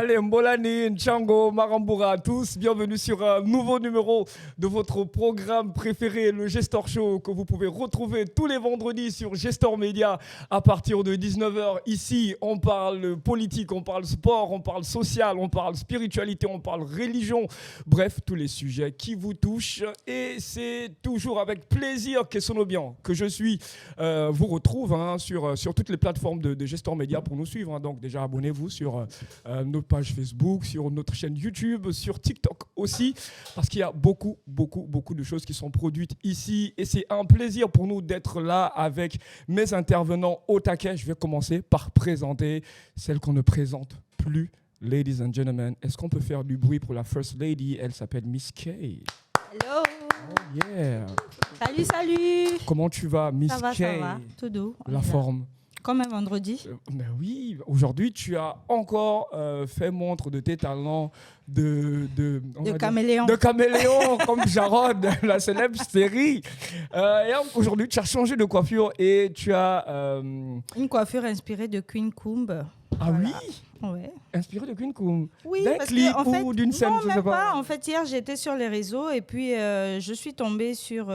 Allez, Mbolani, Nchango, Marambura à tous, bienvenue sur un nouveau numéro de votre programme préféré, le Gestor Show, que vous pouvez retrouver tous les vendredis sur Gestor Média à partir de 19h. Ici, on parle politique, on parle sport, on parle social, on parle spiritualité, on parle religion, bref, tous les sujets qui vous touchent. Et c'est toujours avec plaisir que je suis, vous retrouve sur toutes les plateformes de Gestor Média pour nous suivre. Donc déjà, abonnez-vous sur notre page Facebook, sur notre chaîne YouTube, sur TikTok aussi, parce qu'il y a beaucoup de choses qui sont produites ici. Et c'est un plaisir pour nous d'être là avec mes intervenants au taquet. Je vais commencer par présenter celle qu'on ne présente plus. Ladies and gentlemen, est-ce qu'on peut faire du bruit pour la First Lady? Elle s'appelle Miss K. Hello. Oh yeah. Salut. Comment tu vas, Miss K? Ça va, tout doux. La forme. Comme un vendredi. Mais oui, aujourd'hui, tu as encore fait montre de tes talents de caméléon. De caméléon, comme Jarod, la célèbre série. Et aujourd'hui, tu as changé de coiffure et tu as... Une coiffure inspirée de Queen Coombe. Ah voilà. Oui. Ouais. Inspirée de Queen Coombe. Oui, d'un parce clip que, en fait, ou d'une scène, non, je sais même pas. En fait, hier, j'étais sur les réseaux et puis je suis tombée sur...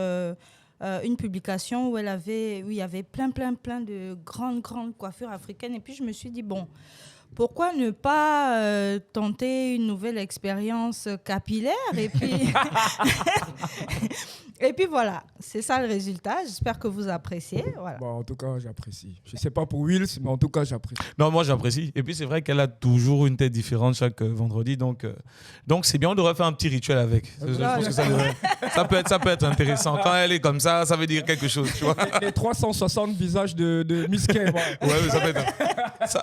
une publication où il y avait plein de grandes coiffures africaines. Et puis, je me suis dit, bon, pourquoi ne pas tenter une nouvelle expérience capillaire? Et puis, et puis voilà, c'est ça le résultat. J'espère que vous appréciez. Voilà. Bon, en tout cas, j'apprécie. Je ne sais pas pour Wills, mais en tout cas, j'apprécie. Non, moi, j'apprécie. Et puis, c'est vrai qu'elle a toujours une tête différente chaque vendredi. Donc c'est bien, on devrait faire un petit rituel avec. Je pense que ça peut être intéressant. Quand elle est comme ça veut dire quelque chose, tu vois. Les 360 visages de Miss K. Ouais,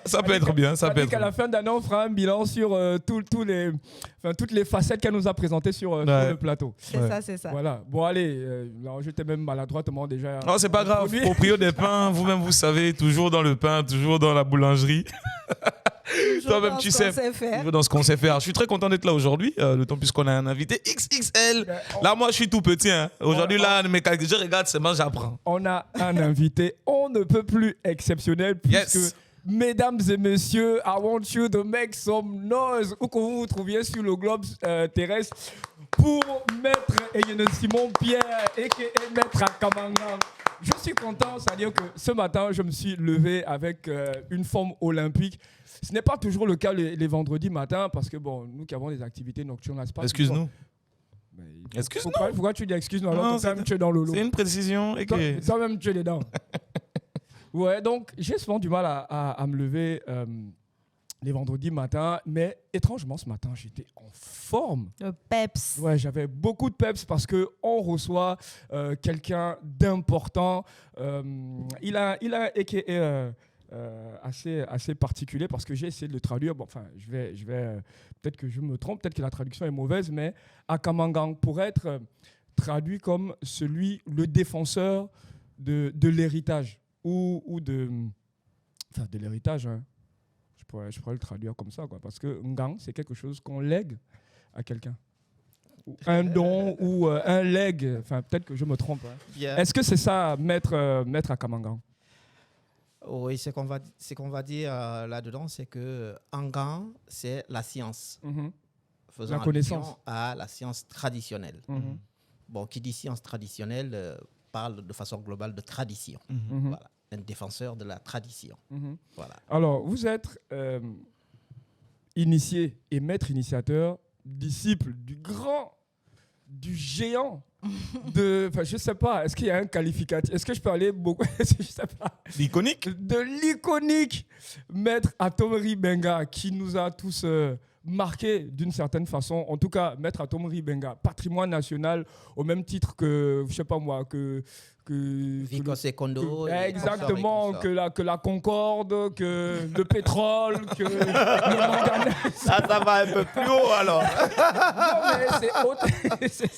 ça peut être bien. Ça peut être qu'à la fin d'année, on fera un bilan sur toutes les facettes qu'elle nous a présentées sur le plateau. C'est ça. Voilà. Bon, allez, j'étais même maladroitement déjà. Non, c'est pas grave. Proprio des pains, vous-même, vous savez, toujours dans le pain, toujours dans la boulangerie. Toi-même, tu sais. Toujours dans ce qu'on sait faire. Je suis très content d'être là aujourd'hui, d'autant plus qu'on a un invité XXL. Là, moi, je suis tout petit. Aujourd'hui, je regarde seulement, j'apprends. On a un invité, on ne peut plus exceptionnel, puisque... Yes. Mesdames et messieurs, I want you to make some noise, où que vous vous trouviez sur le globe terrestre, pour Maître Simon Pierre et Maître Akamanga. Je suis content, c'est-à-dire que ce matin, je me suis levé avec une forme olympique. Ce n'est pas toujours le cas les vendredis matins, parce que bon, nous qui avons des activités nocturnes, c'est pas... Excuse-nous. Excuse-nous. Pourquoi tu dis excuse-nous alors que toi-même tu es dans le lot? C'est une précision. Toi-même tu es dedans. Ouais, donc j'ai souvent du mal à me lever les vendredis matins, mais étrangement ce matin j'étais en forme. Le peps. Ouais, j'avais beaucoup de peps parce que on reçoit quelqu'un d'important. Il a un assez particulier parce que j'ai essayé de le traduire. Bon, enfin, je vais peut-être que je me trompe, peut-être que la traduction est mauvaise, mais Akamangang pourrait être traduit comme le défenseur de l'héritage. Ou de l'héritage, hein. Je pourrais le traduire comme ça, quoi, parce que Ngang, c'est quelque chose qu'on lègue à quelqu'un. Un don ou un legs, enfin peut-être que je me trompe. Hein. Yeah. Est-ce que c'est ça, maître Akamangang? Oui, ce qu'on va dire là-dedans, c'est que Ngang, c'est la science. Faisant La connaissance. allusion à la science traditionnelle. Bon, qui dit science traditionnelle parle de façon globale de tradition. Voilà. Un défenseur de la tradition. Voilà. Alors, vous êtes initié et maître initiateur, disciple du géant, je sais pas, est-ce qu'il y a un qualificatif? Est-ce que je peux aller beaucoup? Je sais pas. L'iconique? De l'iconique maître Atomri Benga, qui nous a tous marqué d'une certaine façon. En tout cas, maître Atomri Benga, patrimoine national, au même titre que, je sais pas moi, que Vico Secondo. Exactement, que la Concorde, que le pétrole, que le manganèse. Ça va un peu plus haut alors. Non, mais c'est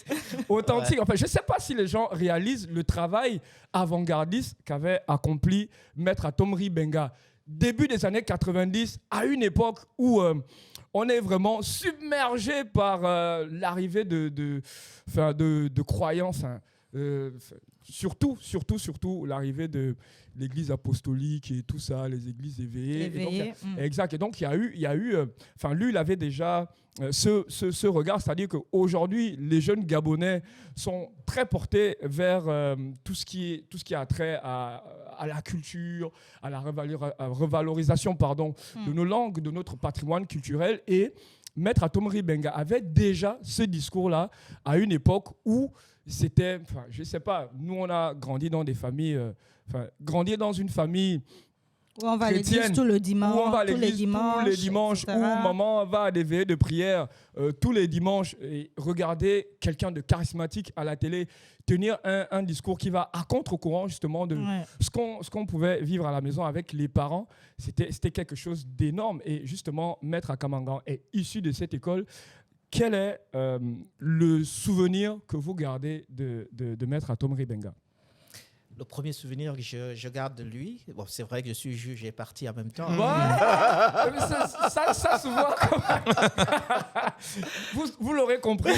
authentique. Ouais. Enfin, je ne sais pas si les gens réalisent le travail avant-gardiste qu'avait accompli Maître Atomri Benga. Début des années 90, à une époque où on est vraiment submergé par l'arrivée de croyances surtout l'arrivée de l'Église apostolique et tout ça, les églises éveillées. Exact. Et donc, il y a eu, lui, il avait déjà ce regard, c'est-à-dire qu'aujourd'hui, les jeunes Gabonais sont très portés vers tout ce qui a trait à la culture, à la revalorisation de nos langues, de notre patrimoine culturel. Et Maître Atom-Ri Benga avait déjà ce discours-là à une époque où c'était, je ne sais pas, nous on a grandi dans des familles, grandir dans une famille où on va à l'église chrétienne, tout le dimanche, où on va à l'église tous les dimanches, etc. où maman va à des veillées de prière tous les dimanches, et regarder quelqu'un de charismatique à la télé tenir un discours qui va à contre-courant justement de ce qu'on pouvait vivre à la maison avec les parents, c'était quelque chose d'énorme. Et justement, Maître Akamangan est issu de cette école. Quel est le souvenir que vous gardez de Maître Atom-Ri Benga? Le premier souvenir que je garde de lui, bon, c'est vrai que je suis juge et parti en même temps. Ça se voit. Vous l'aurez compris.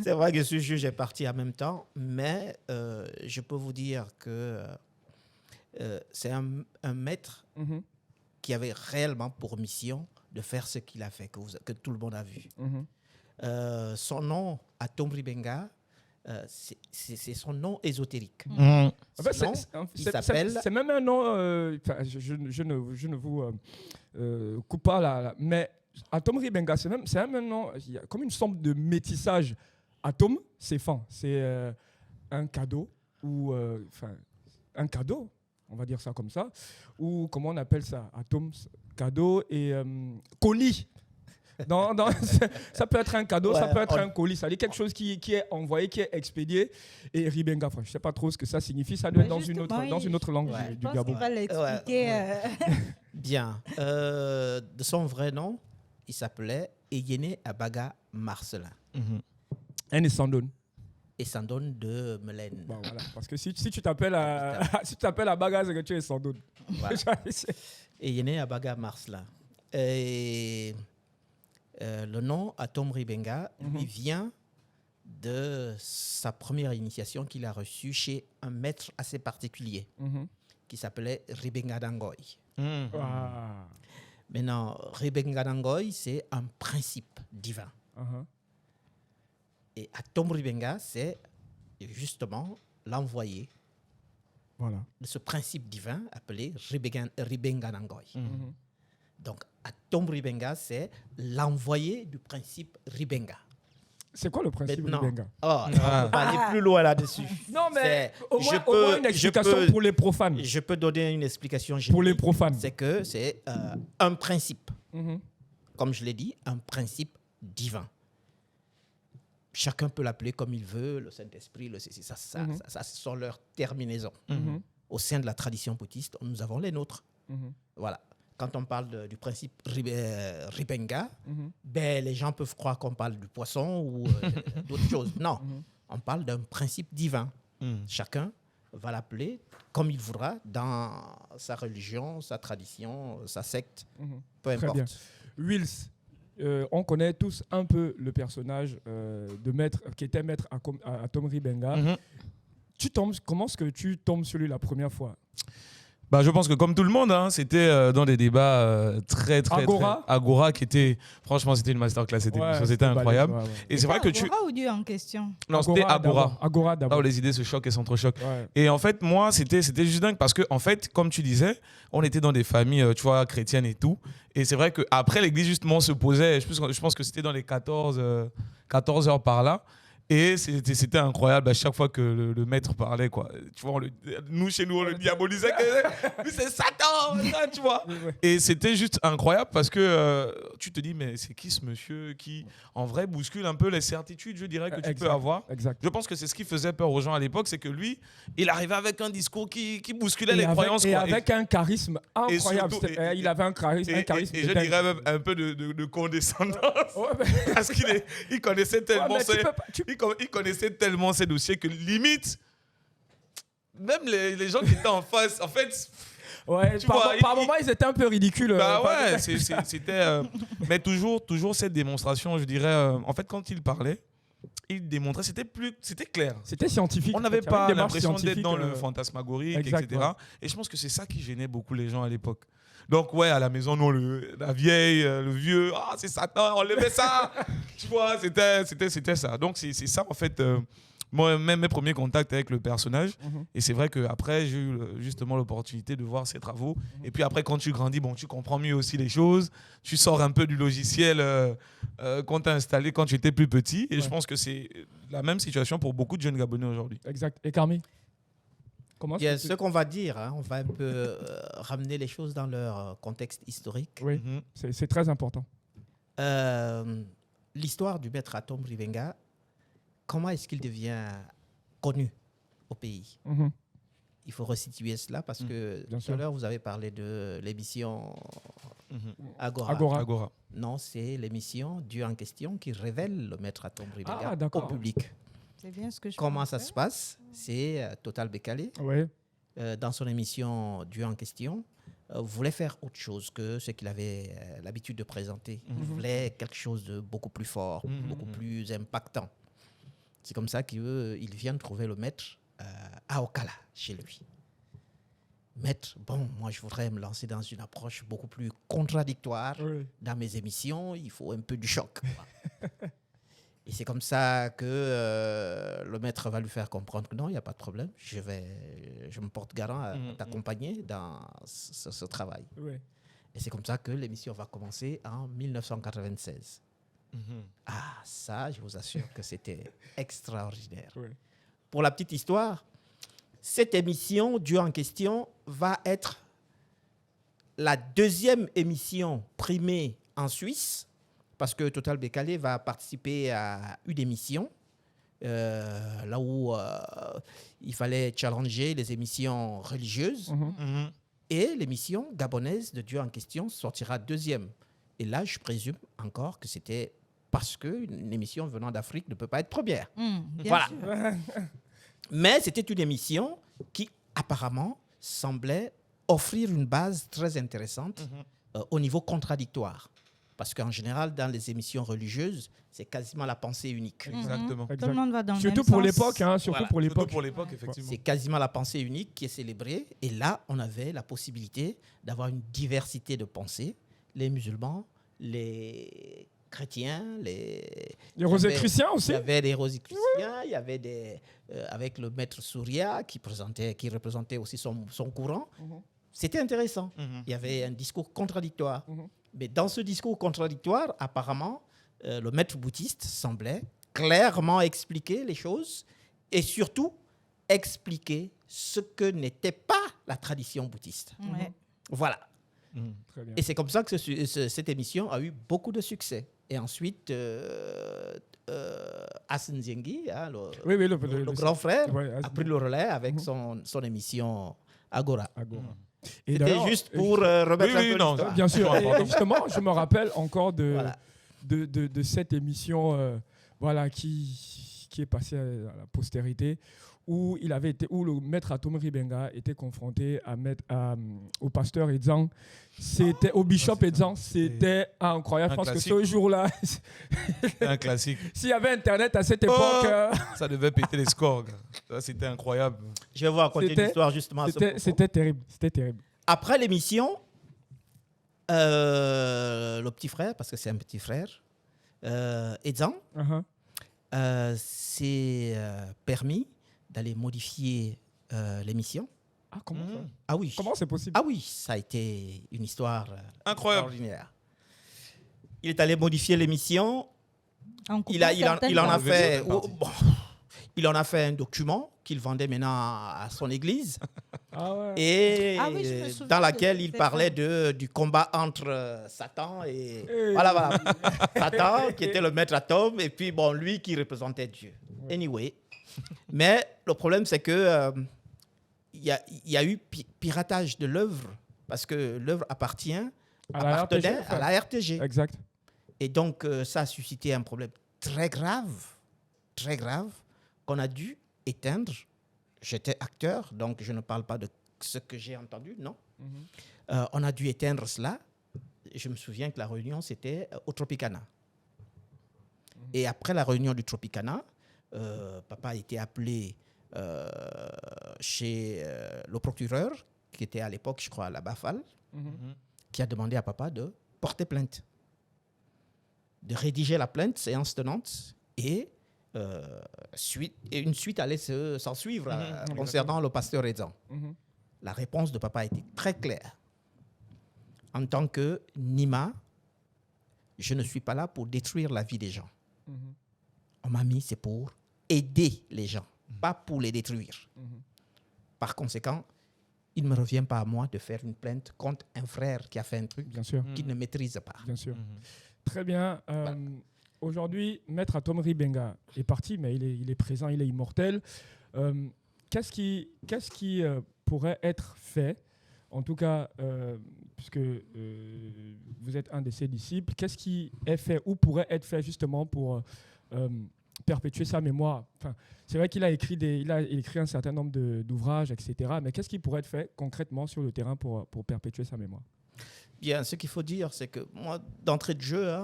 C'est vrai que je suis juge et parti en même temps, mais je peux vous dire que c'est un maître qui avait réellement pour mission de faire ce qu'il a fait, que tout le monde a vu. Son nom, Atom-Ri Benga, c'est son nom ésotérique. C'est même un nom, je ne vous coupe pas là, mais Atom-Ri Benga, c'est même un nom, il y a comme une sorte de métissage. Atom, c'est fin, c'est un cadeau, ou un cadeau, on va dire ça comme ça, ou comment on appelle ça, Atom, cadeau, et colis. Ça peut être un cadeau, ça peut être un colis, ça veut dire quelque chose qui est envoyé, qui est expédié. Et Ribenga, je ne sais pas trop ce que ça signifie, ça doit être dans une autre langue du Gabon. Je pense qu'il va l'expliquer. Bien. De son vrai nom, il s'appelait Eyene Abaga Marcelin. Un Essandone. Essandone de Melaine. Bon, voilà. Parce que si tu t'appelles Abaga, c'est que tu es Essandone. Voilà. Eyene Abaga Marcelin. Et le nom Atom-Ri Benga lui vient de sa première initiation qu'il a reçue chez un maître assez particulier qui s'appelait Ribenga Dangoy. Maintenant, Ribenga Dangoy, c'est un principe divin. Et Atom-Ri Benga, c'est justement l'envoyé de ce principe divin appelé Ribenga Dangoy. Donc, Atom-Ri Benga, c'est l'envoyé du principe Ribenga. C'est quoi le principe Ribenga? On peut pas aller plus loin là-dessus. Non, mais au moins une explication pour les profanes. Je peux donner une explication générale. Pour les profanes. C'est que c'est un principe. Comme je l'ai dit, un principe divin. Chacun peut l'appeler comme il veut, le Saint-Esprit, ça sont leurs terminaisons. Au sein de la tradition bouddhiste, nous avons les nôtres. Voilà. Quand on parle du principe Ribenga, les gens peuvent croire qu'on parle du poisson ou d'autres choses. Non, on parle d'un principe divin. Chacun va l'appeler comme il voudra dans sa religion, sa tradition, sa secte, peu importe. Très bien. Wills, on connaît tous un peu le personnage de maître, qui était maître Atom-Ri Benga. Comment est-ce que tu tombes sur lui la première fois? Je pense que comme tout le monde, c'était dans des débats très Agora qui était, franchement, c'était une masterclass, c'était incroyable. Et c'est vrai que Agora ou Dieu en question? Non, c'était Agora. Agora d'abord. Là où les idées se choquent et s'entrechoquent. Et en fait, moi, c'était juste dingue parce que, en fait, comme tu disais, on était dans des familles, tu vois, chrétiennes et tout. Et c'est vrai qu'après, l'église justement se posait, je pense que c'était dans les 14 heures par là. Et c'était incroyable à chaque fois que le maître parlait, quoi. Tu vois, chez nous, on le diabolisait. Lui, c'est Satan, tu vois. Et c'était juste incroyable parce que tu te dis, mais c'est qui ce monsieur qui, en vrai, bouscule un peu les certitudes, je dirais, que tu peux avoir. Je pense que c'est ce qui faisait peur aux gens à l'époque, c'est que lui, il arrivait avec un discours qui bousculait les croyances. Et avec un charisme incroyable. Il avait un charisme. Et je dirais même un peu de condescendance. Parce qu'il connaissait tellement il connaissait tellement ces dossiers que limite, même les gens qui étaient en face, en fait... par moments, ils étaient un peu ridicules. C'était... mais toujours cette démonstration, je dirais... en fait, quand il parlait, il démontrait, c'était clair. C'était scientifique. On n'avait Il y avait pas une démarche l'impression d'être scientifique, dans le fantasmagorique, exact, etc. ouais. Et je pense que c'est ça qui gênait beaucoup les gens à l'époque. Donc, ouais, à la maison, non, la vieille, le vieux, c'est Satan, on levait ça. Tu vois, c'était ça. Donc, c'est ça, en fait, moi, même mes premiers contacts avec le personnage. Et c'est vrai qu'après, j'ai eu justement l'opportunité de voir ses travaux. Et puis après, quand tu grandis, bon, tu comprends mieux aussi les choses. Tu sors un peu du logiciel qu'on t'a installé quand tu étais plus petit. Et je pense que c'est la même situation pour beaucoup de jeunes Gabonais aujourd'hui. Exact. Et Carmi, Il y a ce qu'on va dire, on va un peu ramener les choses dans leur contexte historique. Oui, c'est très important. L'histoire du maître Atom Rivenga, comment est-ce qu'il devient connu au pays? Il faut resituer cela parce que tout à l'heure, vous avez parlé de l'émission Agora. Non, c'est l'émission Dieu en question qui révèle le maître Atom Rivenga au public. C'est bien ce que je Comment pensais. ça se passe? C'est Total Bekale. Dans son émission Dieu en question, voulait faire autre chose que ce qu'il avait l'habitude de présenter. Il voulait quelque chose de beaucoup plus fort, beaucoup plus impactant. C'est comme ça qu'il vient de trouver le maître à Okala, chez lui. Maître, bon, moi je voudrais me lancer dans une approche beaucoup plus contradictoire. Dans mes émissions, il faut un peu du choc. Et c'est comme ça que le maître va lui faire comprendre que non, il n'y a pas de problème. Je me porte garant à t'accompagner dans ce travail. Et c'est comme ça que l'émission va commencer en 1996. Ça, je vous assure que c'était extraordinaire. Pour la petite histoire, cette émission, Dieu en question, va être la deuxième émission primée en Suisse, parce que Total Bekale va participer à une émission là où il fallait challenger les émissions religieuses. Et l'émission gabonaise de Dieu en question sortira deuxième. Et là, je présume encore que c'était parce qu'une émission venant d'Afrique ne peut pas être première. Voilà. Mais c'était une émission qui, apparemment, semblait offrir une base très intéressante au niveau contradictoire. Parce qu'en général, dans les émissions religieuses, c'est quasiment la pensée unique. Exactement. Tout le monde va dans le Surtout même pour sens. l'époque, surtout pour l'époque. Effectivement. C'est quasiment la pensée unique qui est célébrée. Et là, on avait la possibilité d'avoir une diversité de pensées. Les musulmans, les chrétiens, les rosicruciens aussi. Il y avait des rosicruciens, il y avait avec le maître Souria qui représentait aussi son courant. C'était intéressant. Il y avait un discours contradictoire. Mais dans ce discours contradictoire, apparemment, le maître bouddhiste semblait clairement expliquer les choses et surtout expliquer ce que n'était pas la tradition bouddhiste. Voilà. Très bien. Et c'est comme ça que cette émission a eu beaucoup de succès. Et ensuite, Hassan Zengi, le grand frère, a pris le relais avec son émission Agora. C'était juste pour remettre un peu l'histoire. Bien sûr. Et justement, je me rappelle encore de cette émission qui est passée à la postérité, où le maître Atom Rivenga était confronté au pasteur Edzang. C'était au bishop Edzang. C'était incroyable. Je pense que ce jour-là, un classique. S'il y avait Internet à cette époque, ça devait péter les scores. C'était incroyable. Je vais vous raconter l'histoire justement. C'était terrible. C'était terrible. Après l'émission, le petit frère, parce que c'est un petit frère, Edzang, s'est permis d'aller modifier l'émission. Ah, comment ça? Ah oui. Comment c'est possible? Ah oui, ça a été une histoire incroyable. Extraordinaire. Il est allé modifier l'émission. Il en a fait un document qu'il vendait maintenant à son église. Et dans laquelle il parlait du combat entre Satan et voilà. Satan qui était le maître Atom et puis lui qui représentait Dieu. Anyway, mais le problème c'est que il y a eu piratage de l'œuvre parce que l'œuvre appartenait à la RTG. Exact. Et donc ça a suscité un problème très grave, qu'on a dû éteindre. J'étais acteur, donc je ne parle pas de ce que j'ai entendu, non. On a dû éteindre cela. Je me souviens que la réunion, c'était au Tropicana. Et après la réunion du Tropicana, papa a été appelé chez le procureur, qui était à l'époque, je crois, à la Bafal, qui a demandé à papa de porter plainte, de rédiger la plainte, séance tenante, et une suite allait s'en suivre concernant le pasteur Rezan. La réponse de papa a été très claire. En tant que Nima, je ne suis pas là pour détruire la vie des gens. On m'a mis, c'est pour aider les gens, pas pour les détruire. Par conséquent, il ne me revient pas à moi de faire une plainte contre un frère qui a fait un truc qu'il ne maîtrise pas. Bien sûr. Très bien. Aujourd'hui, Maître Atom Ribenga est parti, mais il est présent, il est immortel. Qu'est-ce qui pourrait être fait, en tout cas, puisque vous êtes un de ses disciples, qu'est-ce qui est fait ou pourrait être fait justement pour perpétuer sa mémoire? Enfin, c'est vrai qu'il a écrit un certain nombre d'ouvrages, etc. Mais qu'est-ce qui pourrait être fait concrètement sur le terrain pour perpétuer sa mémoire? Bien, ce qu'il faut dire, c'est que moi, d'entrée de jeu,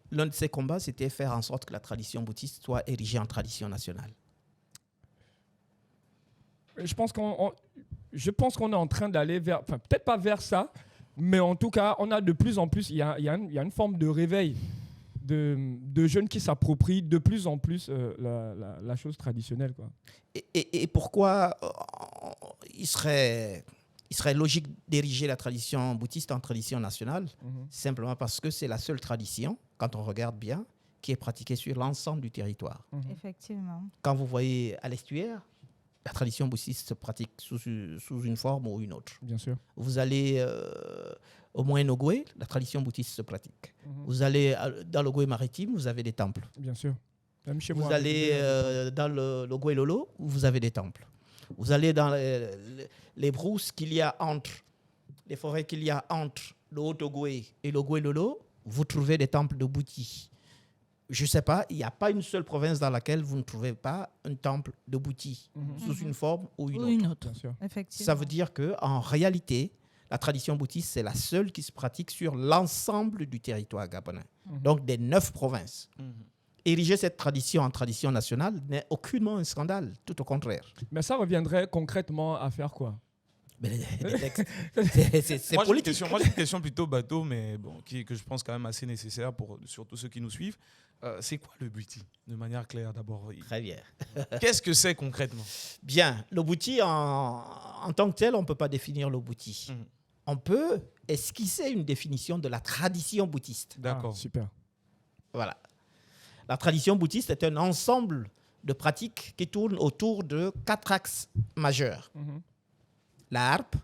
l'un de ses combats, c'était faire en sorte que la tradition bouddhiste soit érigée en tradition nationale. Je pense qu'on est en train d'aller vers, enfin peut-être pas vers ça, mais en tout cas, on a de plus en plus, il y a une forme de réveil de jeunes qui s'approprient de plus en plus la chose traditionnelle, quoi. Et pourquoi il serait logique d'ériger la tradition bouddhiste en tradition nationale? Simplement parce que c'est la seule tradition, quand on regarde bien, qui est pratiquée sur l'ensemble du territoire. Effectivement. Quand vous voyez à l'estuaire, la tradition bouddhiste se pratique sous une forme ou une autre. Bien sûr. Vous allez au Moyen-Ogooué, la tradition bouddhiste se pratique. Vous allez dans l'Ogooué maritime, vous avez des temples. Bien sûr. Même chez vous moi, allez dans l'Ogooué Lolo, vous avez des temples. Vous allez dans les brousses qu'il y a entre, les forêts qu'il y a entre le Haut-Ogooué et l'Ogooué Lolo, vous trouvez des temples de Bouti. Je ne sais pas, il n'y a pas une seule province dans laquelle vous ne trouvez pas un temple de Bouti, sous une forme ou une autre. Bien sûr. Effectivement. Ça veut dire qu'en réalité, la tradition bouddhiste, c'est la seule qui se pratique sur l'ensemble du territoire gabonais. Donc des 9 provinces. Ériger cette tradition en tradition nationale n'est aucunement un scandale, tout au contraire. Mais ça reviendrait concrètement à faire quoi? C'est politique. Moi, j'ai une question plutôt bateau, mais bon, que je pense quand même assez nécessaire pour surtout ceux qui nous suivent. C'est quoi le Bouti, de manière claire d'abord? Très bien. Qu'est-ce que c'est concrètement? Bien, le Bouti, en tant que tel, on ne peut pas définir le Bouti. On peut esquisser une définition de la tradition bouddhiste. D'accord. Super. Voilà. La tradition bouddhiste est un ensemble de pratiques qui tournent autour de 4 axes majeurs. La harpe,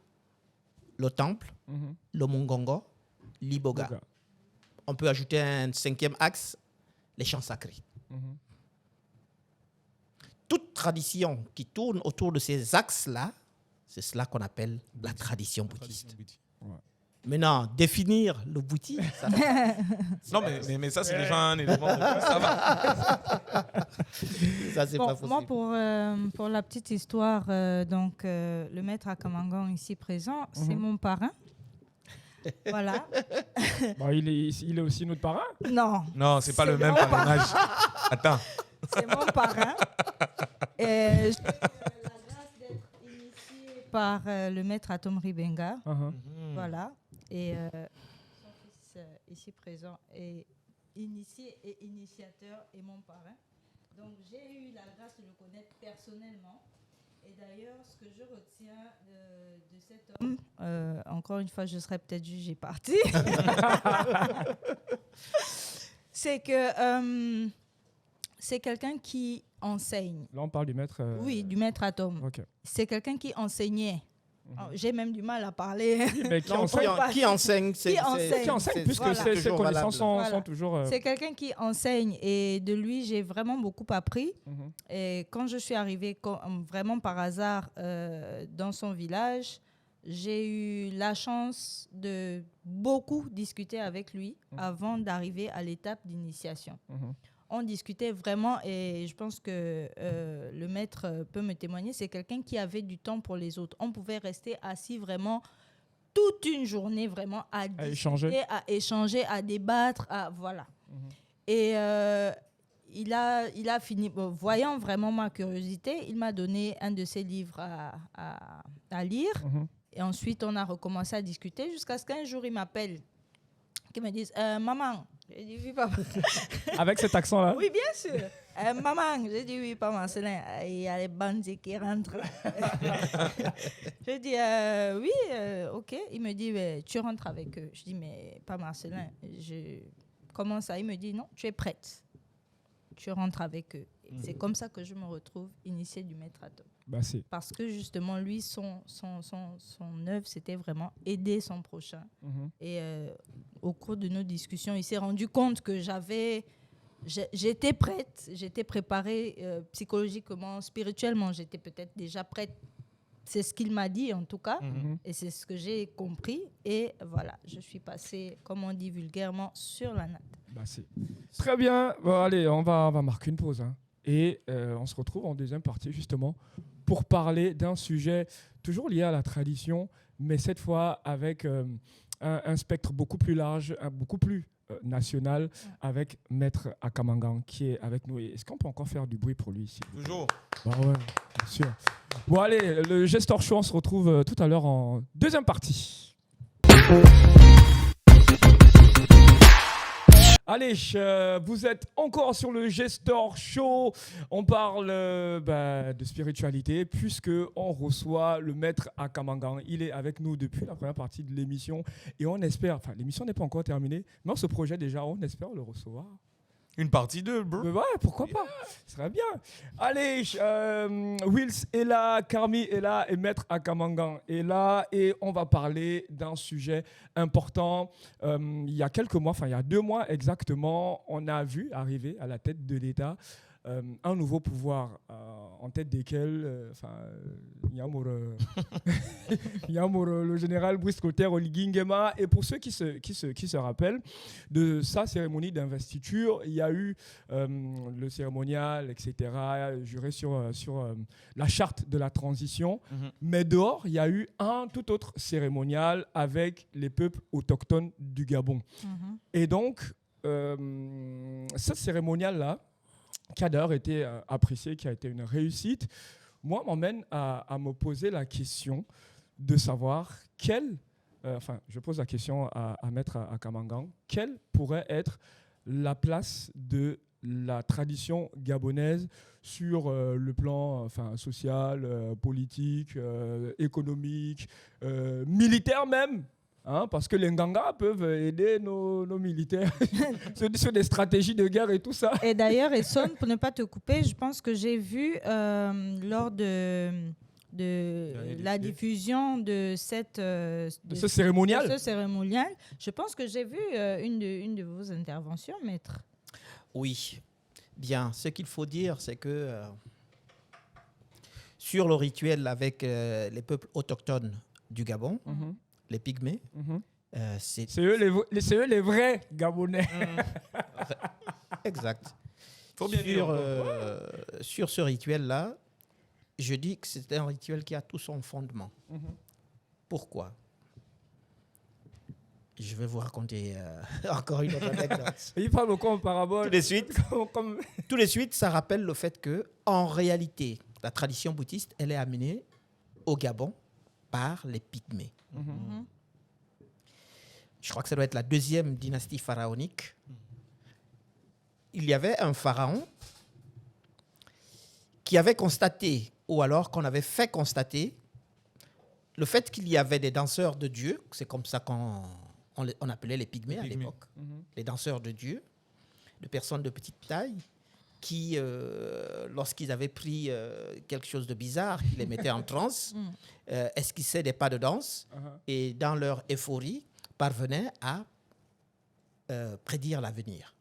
le temple, le mungongo, l'iboga. On peut ajouter un 5e axe, les chants sacrés. Toute tradition qui tourne autour de ces axes-là, c'est cela qu'on appelle la tradition bouddhiste. Maintenant, définir le Bouti, ça non, mais ça, c'est déjà un élément. Ça va. Ça, c'est pas possible. Moi, pour la petite histoire, donc, le maître Akamangan ici présent, c'est mon parrain. Voilà. Bon, il est aussi notre parrain? Non, c'est pas le même parrainage. Attends. C'est mon parrain. Et j'ai eu la grâce d'être initiée par le maître Atom Ribenga. Voilà. Et son fils ici présent est initié et initiateur et mon parrain. Donc j'ai eu la grâce de le connaître personnellement. Et d'ailleurs, ce que je retiens de cet homme, encore une fois, je serais peut-être jugée partie, c'est que c'est quelqu'un qui enseigne. Là, on parle du maître. Oui, du maître Atom. Okay. C'est quelqu'un qui enseignait. J'ai même du mal à parler. Mais qui enseigne, puisque voilà. ces connaissances sont toujours... C'est quelqu'un qui enseigne et de lui, j'ai vraiment beaucoup appris. Et quand je suis arrivée vraiment par hasard dans son village, j'ai eu la chance de beaucoup discuter avec lui avant d'arriver à l'étape d'initiation. On discutait vraiment et je pense que le maître peut me témoigner, c'est quelqu'un qui avait du temps pour les autres. On pouvait rester assis vraiment toute une journée vraiment à discuter, à échanger, à débattre, voilà. Et il a fini, voyant vraiment ma curiosité, il m'a donné un de ses livres à lire. Et ensuite, on a recommencé à discuter jusqu'à ce qu'un jour, il m'appelle, qu'il me dise maman. J'ai dit oui, papa. Avec cet accent-là? Oui, bien sûr. Maman, j'ai dit oui, pas Marcelin. Il y a les bandits qui rentrent. Je dis oui, ok. Il me dit tu rentres avec eux. Je dis mais pas Marcelin. Comment ça? Il me dit non, tu es prête. Tu rentres avec eux. Et c'est comme ça que je me retrouve initiée du maître à top. Parce que justement, lui, son œuvre, c'était vraiment aider son prochain. Et au cours de nos discussions, il s'est rendu compte que j'étais prête, j'étais préparée psychologiquement, spirituellement, j'étais peut-être déjà prête. C'est ce qu'il m'a dit en tout cas, et c'est ce que j'ai compris. Et voilà, je suis passée, comme on dit vulgairement, sur la natte. Très bien. Bon, allez, on va marquer une pause. Et on se retrouve en deuxième partie, justement, pour parler d'un sujet toujours lié à la tradition, mais cette fois avec un spectre beaucoup plus large, beaucoup plus national, avec Maître Akamangan qui est avec nous. Est-ce qu'on peut encore faire du bruit pour lui ici? Toujours. Ouais, bien sûr. Bon, allez, le Gestor Show, on se retrouve tout à l'heure en deuxième partie. Allez, vous êtes encore sur le Gestor Show. On parle de spiritualité puisque on reçoit le Maître Akamangan. Il est avec nous depuis la première partie de l'émission et on espère, enfin l'émission n'est pas encore terminée, mais on se projette déjà, on espère le recevoir. Une partie 2, bro. Mais ouais, pourquoi pas? Ce serait bien. Allez, Wills est là, Carmi est là et Maître Akamangan est là. Et on va parler d'un sujet important. Il y a quelques mois, enfin il y a 2 mois exactement, on a vu arriver à la tête de l'État un nouveau pouvoir en tête desquels Yamur, le général Brice Clotaire Oligui-Nguema. Et pour ceux qui se rappellent de sa cérémonie d'investiture, il y a eu le cérémonial, etc., juré sur la charte de la transition. Mais dehors, il y a eu un tout autre cérémonial avec les peuples autochtones du Gabon. Et donc, ce cérémonial-là, qui a d'ailleurs été apprécié, qui a été une réussite, moi, m'emmène à me poser la question de savoir je pose la question à Maître Akamangan, quelle pourrait être la place de la tradition gabonaise sur le plan social, politique, économique, militaire même. Parce que les Nganga peuvent aider nos militaires sur des stratégies de guerre et tout ça. Et d'ailleurs, Esson, pour ne pas te couper, je pense que j'ai vu lors de la diffusion de ce cérémonial. Je pense que j'ai vu une de vos interventions, Maître. Oui. Bien, ce qu'il faut dire, c'est que sur le rituel avec les peuples autochtones du Gabon, les Pygmées. C'est eux les vrais Gabonais. Exact. Faut bien sur ce rituel-là, je dis que c'est un rituel qui a tout son fondement. Pourquoi? Je vais vous raconter encore une autre anecdote. Il parle beaucoup en parabole. Tout de suite, ça rappelle le fait que, en réalité, la tradition bouddhiste, elle est amenée au Gabon par les Pygmées. Je crois que ça doit être la 2e dynastie pharaonique. Il y avait un pharaon qui avait constaté, ou alors qu'on avait fait constater, le fait qu'il y avait des danseurs de Dieu, c'est comme ça qu'on appelait les Pygmées à l'époque, les danseurs de Dieu, de personnes de petite taille, qui, lorsqu'ils avaient pris quelque chose de bizarre, qui les mettait en transe, esquissaient des pas de danse et, dans leur euphorie, parvenaient à prédire l'avenir.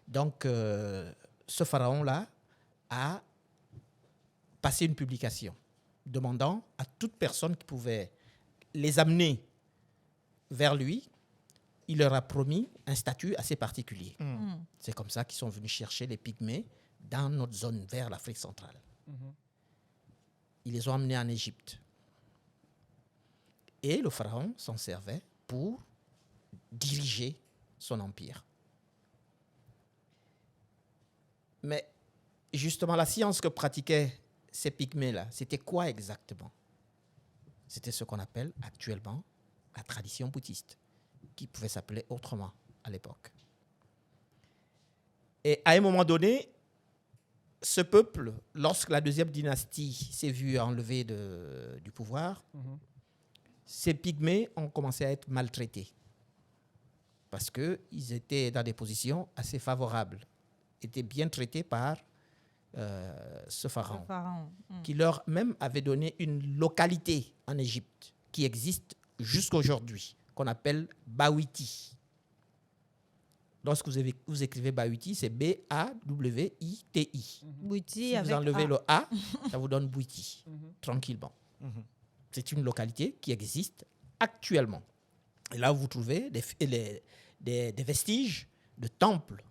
Donc, ce pharaon-là a passé une publication demandant à toute personne qui pouvait les amener vers lui, il leur a promis un statut assez particulier. C'est comme ça qu'ils sont venus chercher les Pygmées dans notre zone vers l'Afrique centrale. Ils les ont amenés en Égypte. Et le pharaon s'en servait pour diriger son empire. Mais justement, la science que pratiquaient ces pygmées-là, c'était quoi exactement? C'était ce qu'on appelle actuellement la tradition bouddhiste, qui pouvait s'appeler autrement à l'époque. Et à un moment donné, ce peuple, lorsque la deuxième dynastie s'est vue enlevée du pouvoir, ces pygmées ont commencé à être maltraités parce qu'ils étaient dans des positions assez favorables, étaient bien traités par ce pharaon, qui leur même avait donné une localité en Égypte qui existe jusqu'à aujourd'hui, qu'on appelle Bawiti. Lorsque vous écrivez Bawiti, c'est B-A-W-I-T-I. Bouiti, si vous enlevez le A, ça vous donne Bouiti, tranquillement. C'est une localité qui existe actuellement. Et là, vous trouvez des vestiges de temples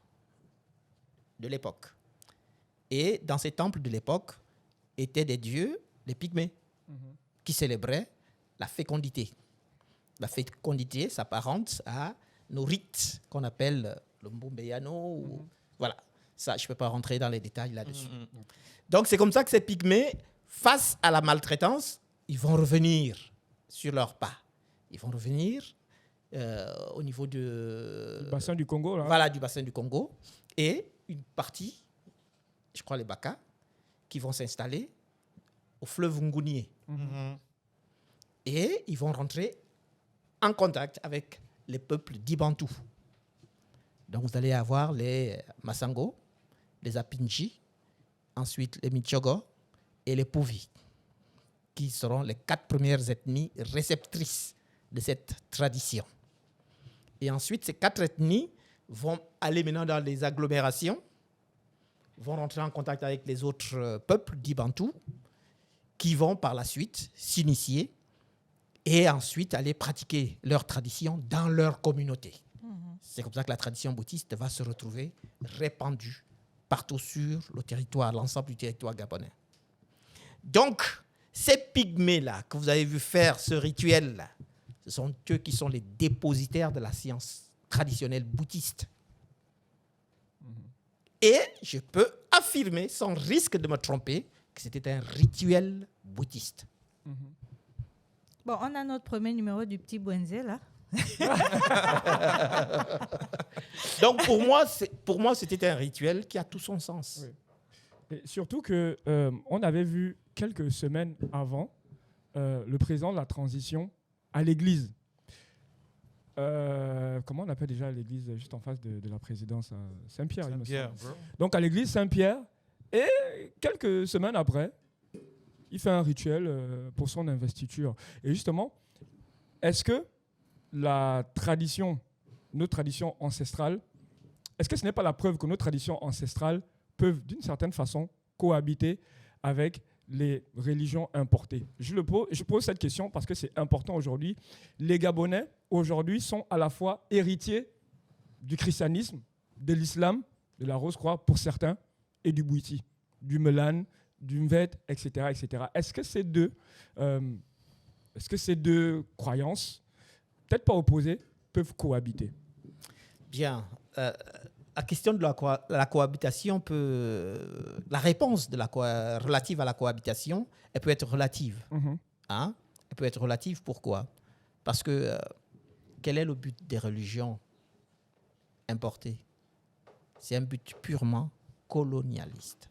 de l'époque. Et dans ces temples de l'époque étaient des dieux, les pygmées, qui célébraient la fécondité. La fécondité s'apparente à nos rites qu'on appelle le Mbombeyano. Voilà, ça, je ne peux pas rentrer dans les détails là-dessus. Donc, c'est comme ça que ces pygmées, face à la maltraitance, ils vont revenir sur leurs pas. Ils vont revenir au niveau du bassin du Congo. Là. Voilà, du bassin du Congo. Et une partie, je crois les Baka, qui vont s'installer au fleuve Ngunié. Et ils vont rentrer en contact avec les peuples d'Ibantou. Donc, vous allez avoir les Masango, les Apinji, ensuite les Michogo et les Pouvi, qui seront les 4 premières ethnies réceptrices de cette tradition. Et ensuite, ces 4 ethnies vont aller maintenant dans les agglomérations, vont rentrer en contact avec les autres peuples d'Ibantou, qui vont par la suite s'initier et ensuite aller pratiquer leur tradition dans leur communauté. C'est comme ça que la tradition bouddhiste va se retrouver répandue partout sur le territoire, l'ensemble du territoire gabonais. Donc, ces pygmées-là que vous avez vu faire ce rituel-là, ce sont eux qui sont les dépositaires de la science traditionnelle bouddhiste. Et je peux affirmer, sans risque de me tromper, que c'était un rituel bouddhiste. Bon, on a notre premier numéro du petit Bwenze, là. Donc, pour moi, c'était un rituel qui a tout son sens. Oui. Et surtout que on avait vu quelques semaines avant le président de la transition à l'église. Comment on appelle déjà l'église juste en face de la présidence? Saint-Pierre, il me semble. Donc, à l'église Saint-Pierre. Et quelques semaines après, il fait un rituel pour son investiture. Et justement, est-ce que la tradition, notre tradition ancestrale, est-ce que ce n'est pas la preuve que nos traditions ancestrales peuvent, d'une certaine façon, cohabiter avec les religions importées? Je pose cette question parce que c'est important aujourd'hui. Les Gabonais, aujourd'hui, sont à la fois héritiers du christianisme, de l'islam, de la Rose-Croix pour certains, et du Bouiti, du Melan, du Mvet, etc., etc. Est-ce que ces deux croyances, peut-être pas opposées, peuvent cohabiter? Bien. La question de la cohabitation la réponse relative à la cohabitation, elle peut être relative. Hein? Elle peut être relative, pourquoi? Parce que quel est le but des religions importées? C'est un but purement colonialiste.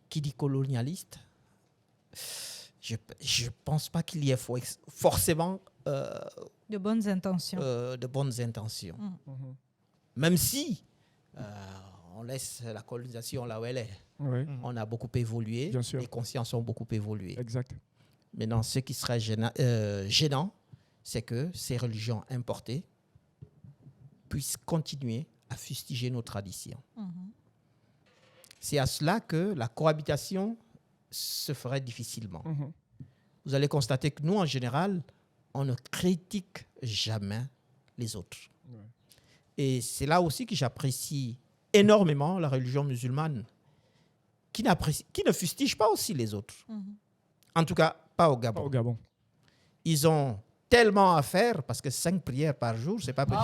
Qui dit colonialiste? Je ne pense pas qu'il y ait forcément de bonnes intentions. Même si on laisse la colonisation là où elle est. Oui. On a beaucoup évolué, Bien sûr. les consciences ont beaucoup évolué. Exact. Maintenant, ce qui serait gênant, c'est que ces religions importées puissent continuer à fustiger nos traditions. C'est à cela que la cohabitation se ferait difficilement. Vous allez constater que nous, en général, on ne critique jamais les autres. Et c'est là aussi que j'apprécie énormément la religion musulmane, qui ne fustige pas aussi les autres. En tout cas, pas au Gabon. Pas au Gabon. Ils ont tellement à faire, parce que 5 prières par jour, c'est pas petit.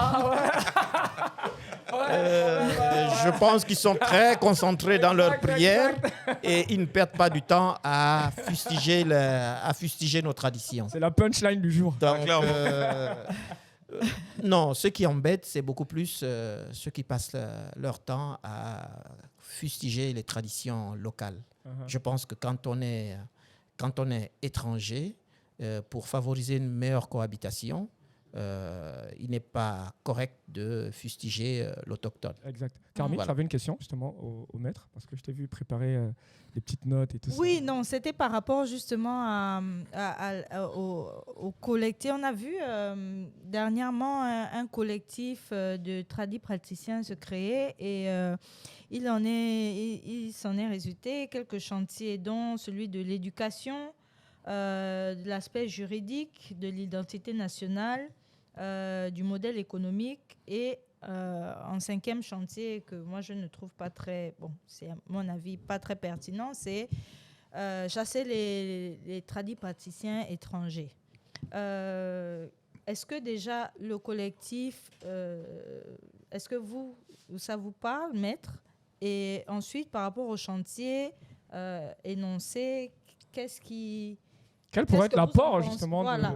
Je pense qu'ils sont très concentrés dans leur prière et ils ne perdent pas du temps à fustiger nos traditions. C'est la punchline du jour. Donc, non, ce qui embête, c'est beaucoup plus ceux qui passent leur temps à fustiger les traditions locales. Je pense que quand on est étranger, pour favoriser une meilleure cohabitation, il n'est pas correct de fustiger l'autochtone. Exact. Carmine, Voilà. tu avais une question justement au maître, parce que je t'ai vu préparer des petites notes et tout ça. Oui, non, c'était par rapport justement au collectif. On a vu dernièrement un collectif de tradis praticiens se créer et il s'en est résulté quelques chantiers, dont celui de l'éducation, de l'aspect juridique, de l'identité nationale, du modèle économique et en 5e chantier que moi je ne trouve pas très, bon, c'est à mon avis pas très pertinent, c'est chasser les tradis praticiens étrangers. Est-ce que déjà le collectif, est-ce que ça vous parle, maître? Et ensuite, par rapport au chantier énoncé, Quel pourrait être que vous en l'apport pensez? justement Voilà.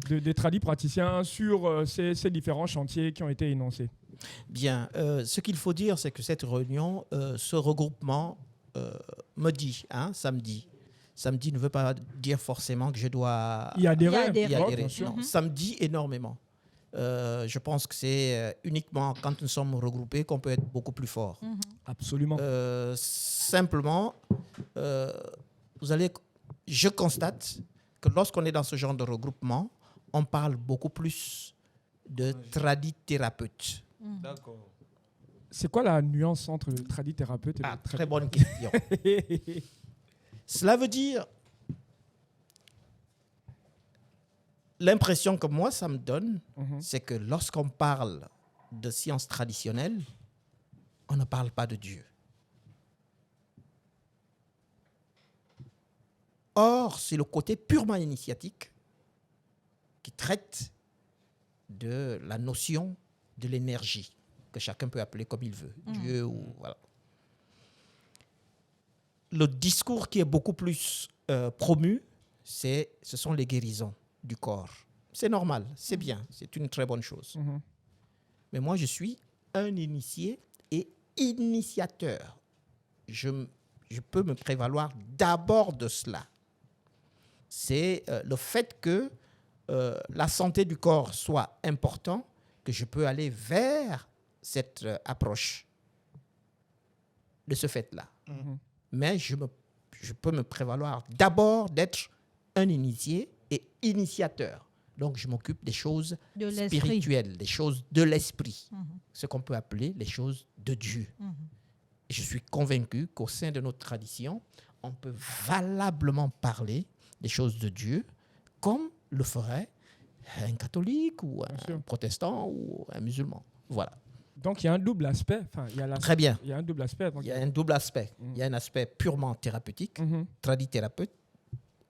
des tradis praticiens sur ces différents chantiers qui ont été énoncés? Bien, ce qu'il faut dire, c'est que cette réunion, ce regroupement me dit, samedi. Samedi ne veut pas dire forcément que je dois Y adhérer. y adhérer. bien sûr. Non, ça me dit énormément. Je pense que c'est uniquement quand nous sommes regroupés qu'on peut être beaucoup plus fort. Absolument. Simplement, je constate que lorsqu'on est dans ce genre de regroupement, on parle beaucoup plus de tradithérapeute. D'accord. C'est quoi la nuance entre le tradithérapeute et le Très bonne question. Cela veut dire, l'impression que moi, ça me donne, c'est que lorsqu'on parle de sciences traditionnelles, on ne parle pas de Dieu. Or, c'est le côté purement initiatique qui traite de la notion de l'énergie, que chacun peut appeler comme il veut, Dieu ou voilà. Le discours qui est beaucoup plus promu, ce sont les guérisons du corps. C'est normal, c'est bien, c'est une très bonne chose. Mais moi, je suis un initié et initiateur. Je peux me prévaloir d'abord de cela. C'est le fait que la santé du corps soit importante, que je peux aller vers cette approche de ce fait-là. Mais je peux me prévaloir d'abord d'être un initié et initiateur. Donc, je m'occupe des choses spirituelles, des choses de l'esprit, ce qu'on peut appeler les choses de Dieu. Et je suis convaincu qu'au sein de notre tradition, on peut valablement parler des choses de Dieu comme le ferait un catholique ou un protestant ou un musulman. Voilà. Donc il y a un double aspect. Très bien. Il y a un double aspect. Il y a un double aspect. Il y a un aspect purement thérapeutique, tradithérapeute.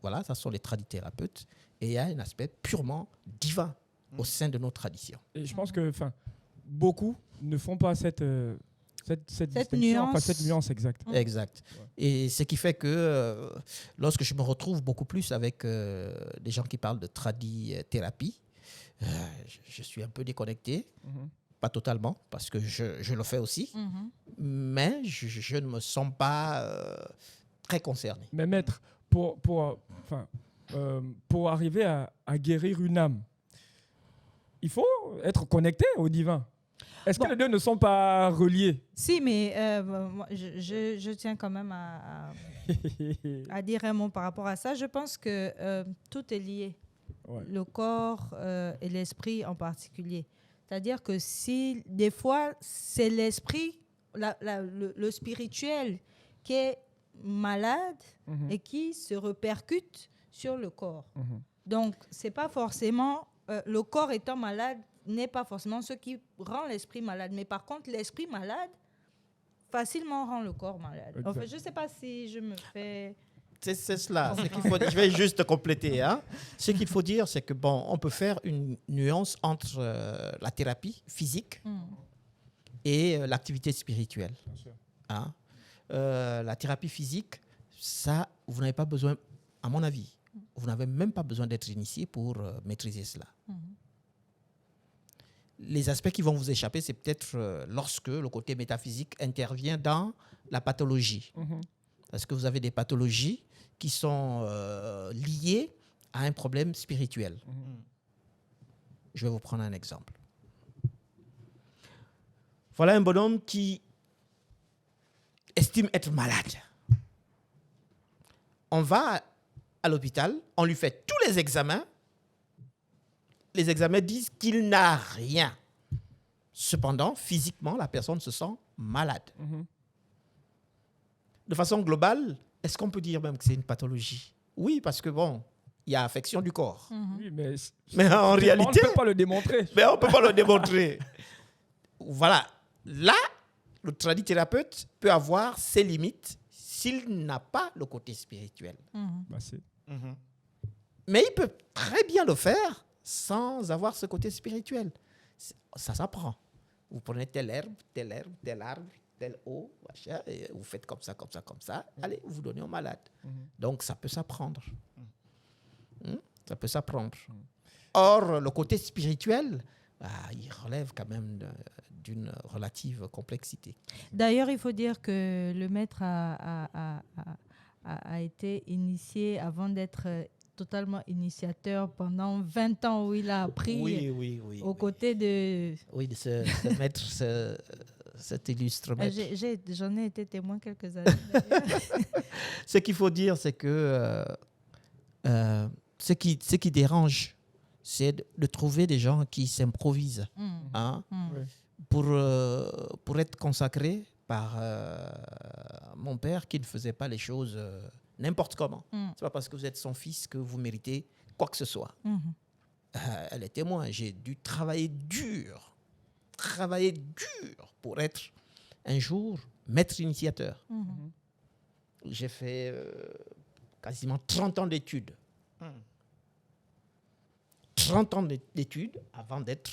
Voilà, ça sont les tradithérapeutes. Et il y a un aspect purement divin au sein de nos traditions. Et je pense que beaucoup ne font pas cette distinction, nuance. cette nuance exacte. Exact. Et ce qui fait que lorsque je me retrouve beaucoup plus avec des gens qui parlent de tradithérapie, je suis un peu déconnecté. Pas totalement, parce que je le fais aussi, mais je ne me sens pas très concerné. Mais maître, pour arriver à guérir une âme, il faut être connecté au divin. Est-ce que les deux ne sont pas reliés? Si, mais moi, je tiens quand même à dire un mot par rapport à ça. Je pense que tout est lié, le corps et l'esprit en particulier. C'est-à-dire que si des fois, c'est l'esprit, le spirituel qui est malade et qui se répercute sur le corps. Donc, c'est pas forcément, le corps étant malade n'est pas forcément ce qui rend l'esprit malade. Mais par contre, l'esprit malade facilement rend le corps malade. En fait, je ne sais pas si je me fais... C'est cela. Je vais juste compléter. Ce qu'il faut dire, c'est que on peut faire une nuance entre la thérapie physique et l'activité spirituelle. Hein? La thérapie physique, ça, vous n'avez pas besoin, à mon avis, vous n'avez même pas besoin d'être initié pour maîtriser cela. Les aspects qui vont vous échapper, c'est peut-être lorsque le côté métaphysique intervient dans la pathologie. Parce que vous avez des pathologies qui sont liées à un problème spirituel. Je vais vous prendre un exemple. Voilà un bonhomme qui estime être malade. On va à l'hôpital, on lui fait tous les examens. Les examens disent qu'il n'a rien. Cependant, physiquement, la personne se sent malade. De façon globale, est-ce qu'on peut dire même que c'est une pathologie? Oui, parce que bon, il y a affection du corps. Oui, mais en réalité, on ne peut pas le démontrer. Mais on ne peut pas le démontrer. Voilà. Là, le tradithérapeute peut avoir ses limites s'il n'a pas le côté spirituel. Mais il peut très bien le faire sans avoir ce côté spirituel. Ça s'apprend. Vous prenez telle herbe, tel arbre, tel eau, machin, et vous faites comme ça. Allez, vous donnez au malade. Donc, ça peut s'apprendre. Ça peut s'apprendre. Or, le côté spirituel, il relève quand même d'une relative complexité. D'ailleurs, il faut dire que le maître a été initié avant d'être totalement initiateur pendant 20 ans où il a appris aux côtés de... Oui, de ce maître, cet illustre maître. J'en ai été témoin quelques années. Ce qu'il faut dire, c'est que ce qui dérange, c'est de trouver des gens qui s'improvisent pour être consacrés par mon père qui ne faisait pas les choses n'importe comment. C'est pas parce que vous êtes son fils que vous méritez quoi que ce soit. Elle est témoin. J'ai dû travailler dur pour être un jour maître initiateur. J'ai fait quasiment 30 ans d'études. 30 ans d'études avant d'être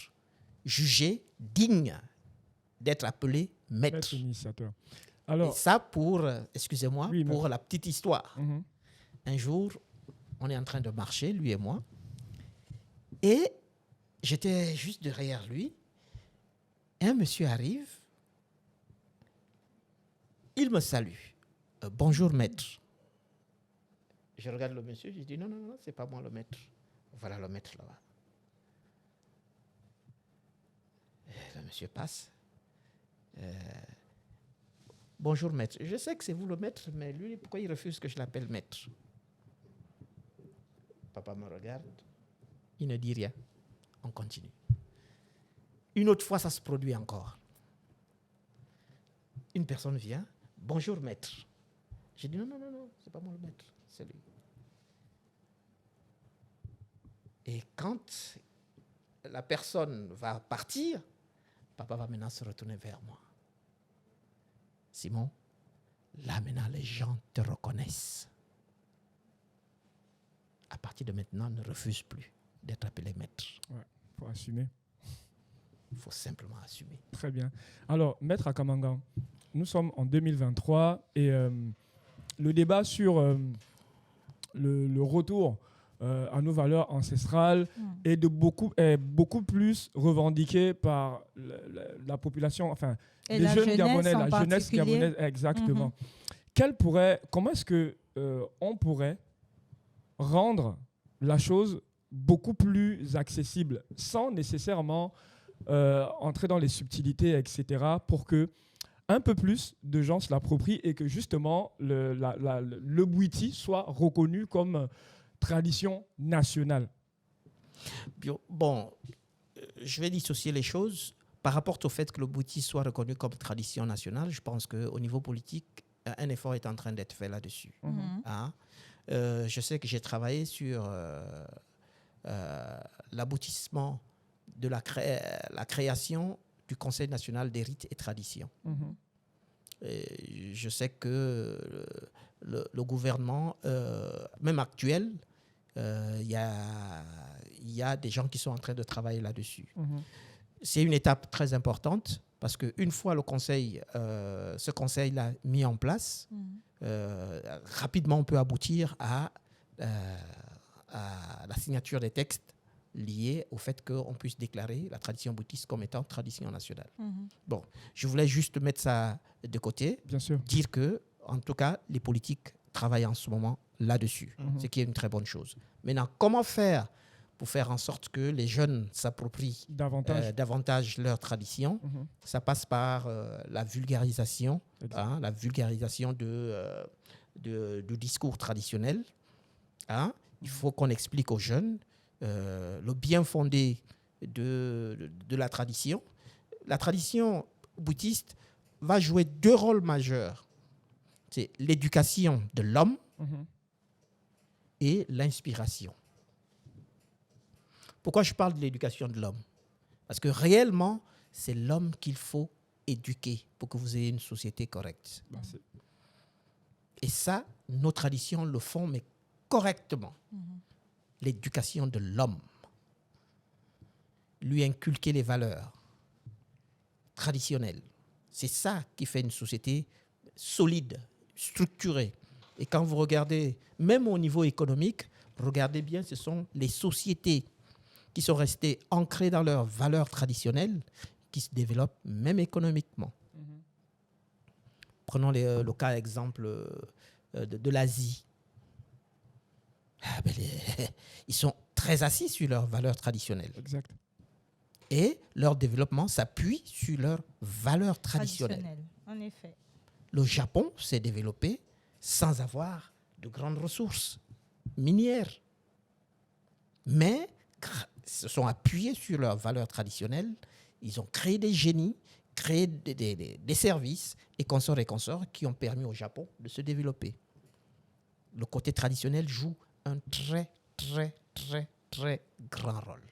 jugé digne d'être appelé maître initiateur. Alors, et ça pour, excusez-moi, pour la petite histoire. Un jour, on est en train de marcher, lui et moi, et j'étais juste derrière lui, et un monsieur arrive, il me salue. Bonjour maître. Je regarde le monsieur, je dis non, c'est pas moi le maître. Voilà le maître là-bas. Le monsieur passe. Bonjour maître. Je sais que c'est vous le maître, mais lui, pourquoi il refuse que je l'appelle maître? Papa me regarde. Il ne dit rien. On continue. Une autre fois, ça se produit encore. Une personne vient. Bonjour maître. J'ai dit non, c'est pas moi le maître, c'est lui. Et quand la personne va partir, papa va maintenant se retourner vers moi. Simon, là maintenant les gens te reconnaissent. À partir de maintenant, ne refuse plus d'être appelé maître. Ouais, faut assumer. Il faut simplement assumer. Très bien. Alors, maître Akamangan, nous sommes en 2023 et le débat sur le retour à nos valeurs ancestrales est beaucoup plus revendiqué par la population, enfin et les jeunes Gabonais, la jeunesse gabonaise, exactement. Comment est-ce que on pourrait rendre la chose beaucoup plus accessible sans nécessairement entrer dans les subtilités, etc., pour que un peu plus de gens se l'approprient et que justement le Bwiti soit reconnu comme tradition nationale? Bon, je vais dissocier les choses. Par rapport au fait que le Bwiti soit reconnu comme tradition nationale, je pense qu'au niveau politique, un effort est en train d'être fait là-dessus. Je sais que j'ai travaillé sur l'aboutissement de la création du Conseil national des rites et traditions. Et je sais que le gouvernement, même actuel, il y a des gens qui sont en train de travailler là-dessus. C'est une étape très importante Parce qu'une fois ce conseil-là mis en place, rapidement, on peut aboutir à la signature des textes liés au fait qu'on puisse déclarer la tradition bouddhiste comme étant tradition nationale. Bon, je voulais juste mettre ça de côté, Bien sûr. dire que, en tout cas, les politiques travaillent en ce moment là-dessus, ce qui est une très bonne chose. Maintenant, comment faire pour faire en sorte que les jeunes s'approprient davantage leur tradition? Ça passe par la vulgarisation du discours traditionnel. Il faut qu'on explique aux jeunes le bien fondé de la tradition. La tradition bouddhiste va jouer 2 rôles majeurs. C'est l'éducation de l'homme et l'inspiration. Pourquoi je parle de l'éducation de l'homme? Parce que réellement, c'est l'homme qu'il faut éduquer pour que vous ayez une société correcte. Et ça, nos traditions le font, mais correctement. L'éducation de l'homme. Lui inculquer les valeurs traditionnelles. C'est ça qui fait une société solide, structurée. Et quand vous regardez, même au niveau économique, regardez bien, ce sont les sociétés qui sont restées ancrées dans leurs valeurs traditionnelles qui se développent même économiquement. Prenons le cas exemple de l'Asie. Ils sont très assis sur leurs valeurs traditionnelles. Exact. Et leur développement s'appuie sur leurs valeurs traditionnelles. En effet. Le Japon s'est développé sans avoir de grandes ressources minières. Mais se sont appuyés sur leurs valeurs traditionnelles. Ils ont créé des génies, créé des services et consorts qui ont permis au Japon de se développer. Le côté traditionnel joue un très, très, très, très grand rôle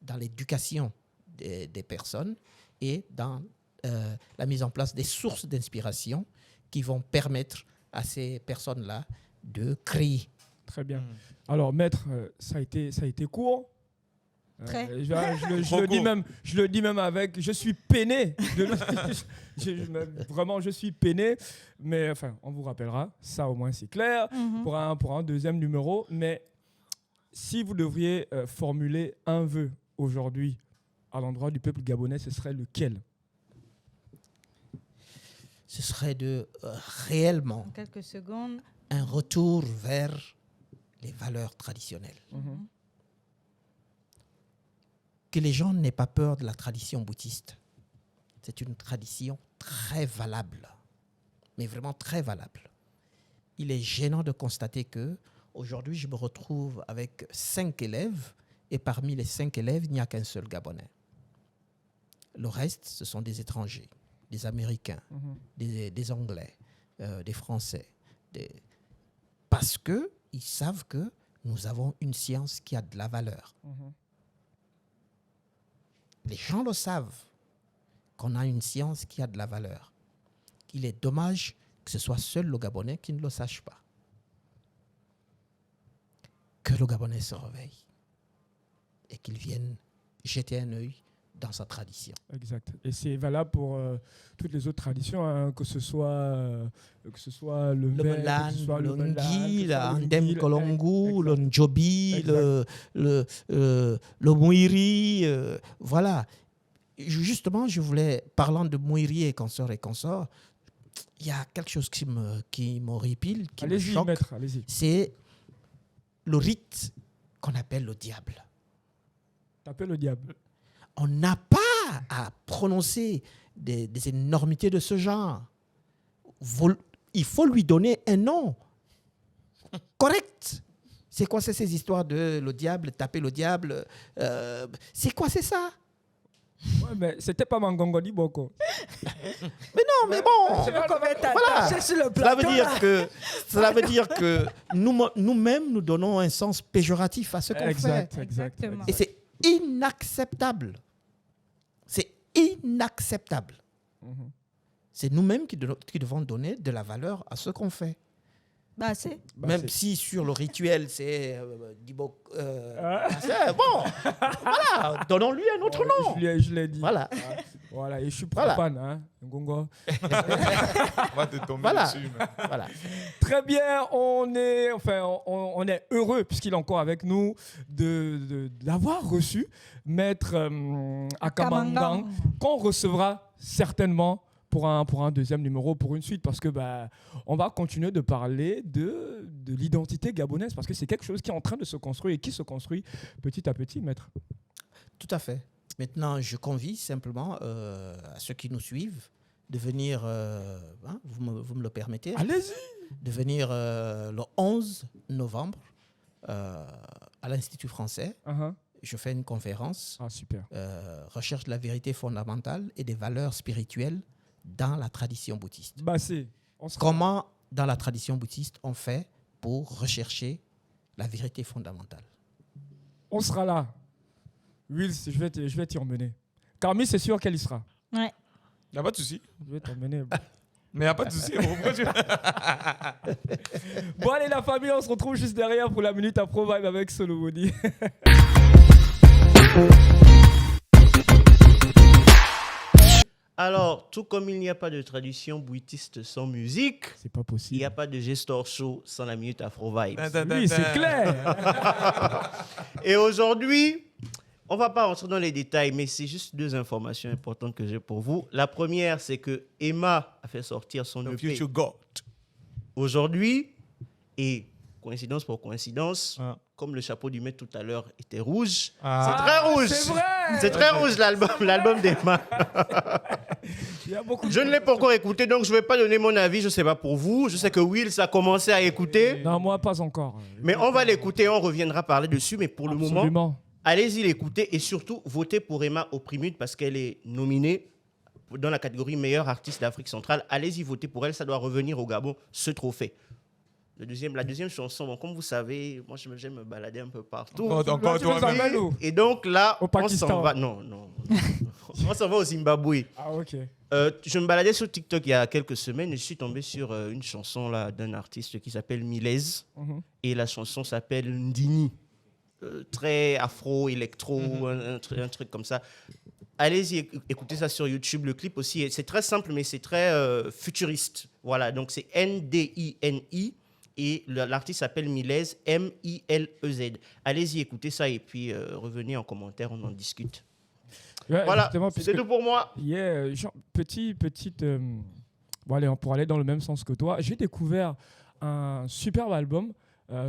dans l'éducation des personnes et dans la mise en place des sources d'inspiration qui vont permettre à ces personnes-là de créer. Très bien. Alors, maître, ça a été court. Je le dis même avec. Je suis peiné. Vraiment, je suis peiné. Mais enfin, on vous rappellera. Ça, au moins, c'est clair. Pour un deuxième numéro. Mais si vous devriez formuler un vœu aujourd'hui à l'endroit du peuple gabonais, ce serait lequel? Ce serait réellement en quelques secondes, un retour vers les valeurs traditionnelles. Que les gens n'aient pas peur de la tradition bouddhiste. C'est une tradition très valable, mais vraiment très valable. Il est gênant de constater que aujourd'hui, je me retrouve avec 5 élèves et parmi les 5 élèves, il n'y a qu'un seul Gabonais. Le reste, ce sont des étrangers, des Américains, des Anglais, des Français. Parce qu'ils savent que nous avons une science qui a de la valeur. Les gens le savent, qu'on a une science qui a de la valeur. Il est dommage que ce soit seul le Gabonais qui ne le sache pas. Que le Gabonais se réveille et qu'il vienne jeter un œil dans sa tradition. Exact. Et c'est valable pour toutes les autres traditions, hein, que ce soit le Melan, le Ngi, le Andem Kolongu, le Njobi, le Mouiri, voilà. Justement, je voulais, parlant de Mouiri et consorts, il y a quelque chose qui m'horripile, qui me choque. Maître, allez-y. C'est le rite qu'on appelle le diable. T'appelles le diable. On n'a pas à prononcer des énormités de ce genre. Il faut lui donner un nom correct. C'est quoi ces histoires de le diable, taper le diable? C'est quoi, c'est ça? Ouais, mais c'était pas Mangongo Diboko. Mais non, mais bon. Voilà. Cela veut dire que nous-mêmes, nous donnons un sens péjoratif à ce qu'on fait. Exactement. Et c'est inacceptable. C'est inacceptable. C'est nous-mêmes qui devons donner de la valeur à ce qu'on fait. Même si sur le rituel, c'est bon, voilà, donnons-lui un autre nom. Je l'ai dit. Voilà. Voilà, et je suis Voilà. profane, hein, Ngongo. On va te tomber Voilà. dessus. Mais... Voilà. Très bien, on est heureux, puisqu'il est encore avec nous, d'avoir reçu Maître Akamangang, qu'on recevra certainement pour un deuxième numéro, pour une suite, parce que on va continuer de parler de l'identité gabonaise, parce que c'est quelque chose qui est en train de se construire et qui se construit petit à petit, Maître. Tout à fait. Maintenant, je convie simplement à ceux qui nous suivent de venir, vous me le permettez, Allez-y. de venir le 11 novembre à l'Institut français. Je fais une conférence, super. recherche de la vérité fondamentale et des valeurs spirituelles dans la tradition bouddhiste. Comment, dans la tradition bouddhiste, on fait pour rechercher la vérité fondamentale? On sera là. Wills, je vais t'y emmener. Carmi, c'est sûr qu'elle y sera. Ouais. Il n'y a pas de souci. Je vais t'emmener. Mais il n'y a pas de souci. Bon, allez, la famille, on se retrouve juste derrière pour la Minute Afro Vibe avec Solomoni. Alors, tout comme il n'y a pas de tradition bouddhiste sans musique, c'est pas il possible. n'y a pas de Gestor Show sans la Minute Afro Vibes. Oui, c'est clair. Et aujourd'hui, on ne va pas rentrer dans les détails, mais c'est juste 2 informations importantes que j'ai pour vous. La première, c'est que Emma a fait sortir son The EP Future God. aujourd'hui. Et coïncidence pour coïncidence, comme le chapeau du maître tout à l'heure était rouge, c'est très rouge. C'est vrai. C'est très rouge l'album d'Emma. Il y a beaucoup de Je ne l'ai pas encore écouté, donc je ne vais pas donner mon avis. Je ne sais pas pour vous. Je sais que Wills a commencé à écouter. Non, moi, pas encore. Mais on va l'écouter, on reviendra parler dessus. Mais pour le moment, Absolument. allez-y l'écouter et surtout votez pour Emma au Primute parce qu'elle est nominée dans la catégorie meilleure artiste d'Afrique centrale. Allez-y voter pour elle, ça doit revenir au Gabon, ce trophée. La deuxième chanson, bon, comme vous savez, moi j'aime me balader un peu partout. Encore tu nous toi-même. amènes où? Et donc là, Au on Pakistan. s'en va. Non. On s'en va au Zimbabwe. Ah, ok. Je me baladais sur TikTok il y a quelques semaines et je suis tombé sur une chanson là, d'un artiste qui s'appelle Milez. Et la chanson s'appelle Ndini. Très afro-électro, un truc comme ça. Allez-y, écoutez ça sur YouTube. Le clip aussi, c'est très simple, mais c'est très futuriste. Voilà, donc c'est Ndini. Et l'artiste s'appelle Milez, Milez. Allez-y, écoutez ça et puis revenez en commentaire, on en discute. Ouais, Voilà, justement, c'est puisque- tout pour moi. Bon, allez, pour aller dans le même sens que toi, j'ai découvert un superbe album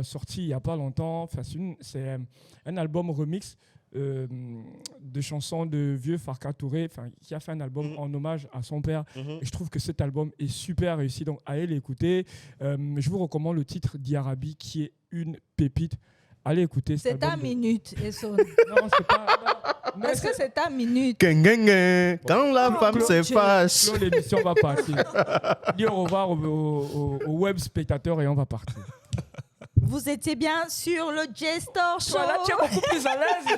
sorti il n'y a pas longtemps. Enfin, c'est un album remix de chansons de vieux Farka Touré, qui a fait un album en hommage à son père. Et je trouve que cet album est super réussi, donc allez l'écouter. Je vous recommande le titre d'Iarabi qui est une pépite. Allez écouter cet C'est ta album. minute, Esson. Non, c'est pas... non. Est-ce que c'est ta minute? Quand la femme s'efface. Claude, l'émission va partir. Dis au revoir aux web spectateurs et on va partir. Vous étiez bien sur le Gestor Show Voilà, tu es beaucoup plus à l'aise.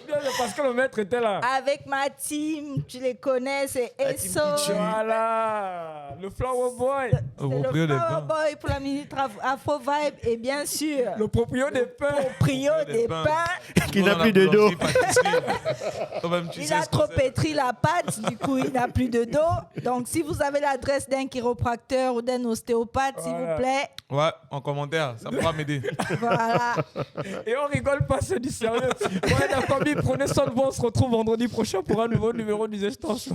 Bien, parce que le maître était là. avec ma team. Tu les connais, c'est La team Esson. Pichu. Voilà, le Flower Boy, C'est le Flower Boy pour la Minute Afro Vibe et bien sûr, le proprio des pains. Prio des pains. Qui n'a plus de dos. Il a trop pétri la pâte, du coup il n'a plus de dos. Donc si vous avez l'adresse d'un chiropracteur ou d'un ostéopathe, s'il vous plaît, Ouais, en commentaire, ça pourra m'aider. voilà. Et on rigole pas, c'est du sérieux. Ouais, la famille, prenez soin de vous. On se retrouve vendredi prochain pour un nouveau numéro du Gestor Show.